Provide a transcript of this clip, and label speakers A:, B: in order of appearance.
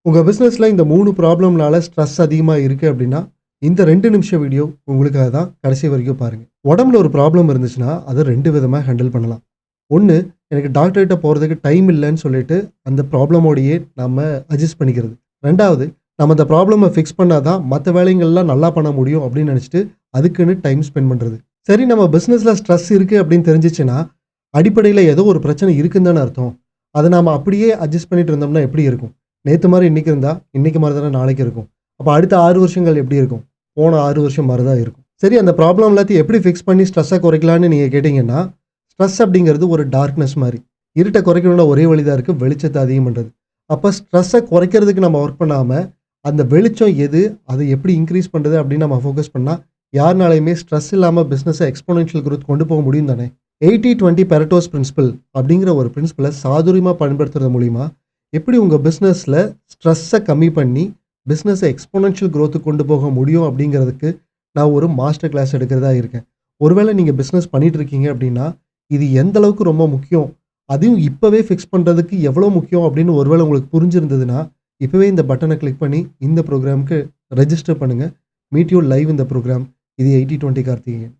A: உங்க பிசினஸ்ல இந்த 3 ப்ராப்ளம்னால ஸ்ட்ரெஸ் அதிகமா இருக்கு அப்படின்னா, இந்த 2 நிமிஷ வீடியோ உங்களுக்காக தான். கடைசி வரைக்கும் பாருங்க. உடம்புல ஒரு ப்ராப்ளம் இருந்துச்சுன்னா, அத 2 விதமா ஹேண்டில் பண்ணலாம். 1 எனக்கு டாக்டர்கிட்ட போறதுக்கு டைம் இல்லன்னு சொல்லிட்டு, அந்த ப்ராப்ளமோடையே நம்ம அட்ஜஸ்ட் பண்ணிக்கிறது. 2வது நம்ம அந்த ப்ராப்ளம ஃபிக்ஸ் பண்ணா தான் மத்த வேலைகள்லாம் நல்லா பண்ண முடியும் அப்படின்னு நெனச்சுட்டு, அதுக்குன்னு டைம் ஸ்பெண்ட் பண்றது. சரி நம்ம பிசினஸ்ல ஸ்ட்ரெஸ் இருக்கு அப்படின்னு தெரிஞ்சுச்சுன்னா, அடிப்படையில ஏதோ ஒரு பிரச்சனை இருக்குன்னு தானே அர்த்தம். அத நாம அப்படியே அட்ஜஸ்ட் பண்ணிட்டு இருந்தோம்னா எப்படி இருக்கும்? நேத்து மாரி இன்னைக்கு இருந்தா, இன்னைக்கு மாரி தானே நாளைக்கு இருக்கும். அப்ப அடுத்த 6 வருஷங்கள் எப்படி இருக்கும்? போன 6 வருஷம் மாரி தான் இருக்கும். சரி அந்த ப்ராப்ளம் எல்லாத்தையும் எப்படி ஃபிக்ஸ் பண்ணி ஸ்ட்ரெஸ்ஸ குறைக்கலான்னு நீங்க கேட்டீங்கன்னா, ஸ்ட்ரெஸ் அப்படிங்கிறது ஒரு டார்க்னஸ் மாரி. இருட்ட குறைக்கணும்னா ஒரே வழி தான் இருக்கு. வெளிச்சத்த அதிகம் பண்றது. அப்ப ஸ்ட்ரெஸ்ஸ குறைக்கிறதுக்கு நம்ம வொர்க் பண்ணாம, அந்த வெளிச்சம் எது? அத எப்படி இன்கிரீஸ் பண்றது அப்படின்னு நம்ம ஃபோக்கஸ் பண்ணா, யாருனாலயுமே ஸ்ட்ரெஸ் இல்லாம பிசினஸ எக்ஸ்போனென்ஷியல் குரோத் கொண்டு போக முடியும் தானே! 80-20 பெரட்டோஸ் பிரின்சிபல் அப்படிங்கிற ஒரு பிரின்சிபல சாதுரியமா பயன்படுத்துறது மூலியமா, எப்படி உங்க பிசினஸ்ல ஸ்ட்ரெஸ்ஸ கம்மி பண்ணி, பிசினஸ எக்ஸ்போனென்ஷியல் குரோத்துக்கு கொண்டு போக முடியும் அப்படிங்கிறதுக்கு, நான் ஒரு மாஸ்டர் கிளாஸ் எடுக்கிறதா இருக்கேன். ஒருவேளை நீங்க பிசினஸ் பண்ணிட்டு இருக்கீங்க அப்படின்னா, இது எந்த அளவுக்கு ரொம்ப முக்கியம், அதையும் இப்பவே ஃபிக்ஸ் பண்றதுக்கு எவ்வளோ முக்கியம் அப்படின்னு ஒருவேளை உங்களுக்கு புரிஞ்சிருந்ததுன்னா, இப்பவே இந்த பட்டன கிளிக் பண்ணி இந்த புரோகிராம்க்கு ரெஜிஸ்டர் பண்ணுங்க. Meet you live in the program. இது 80-20 கார்த்திகேயன்.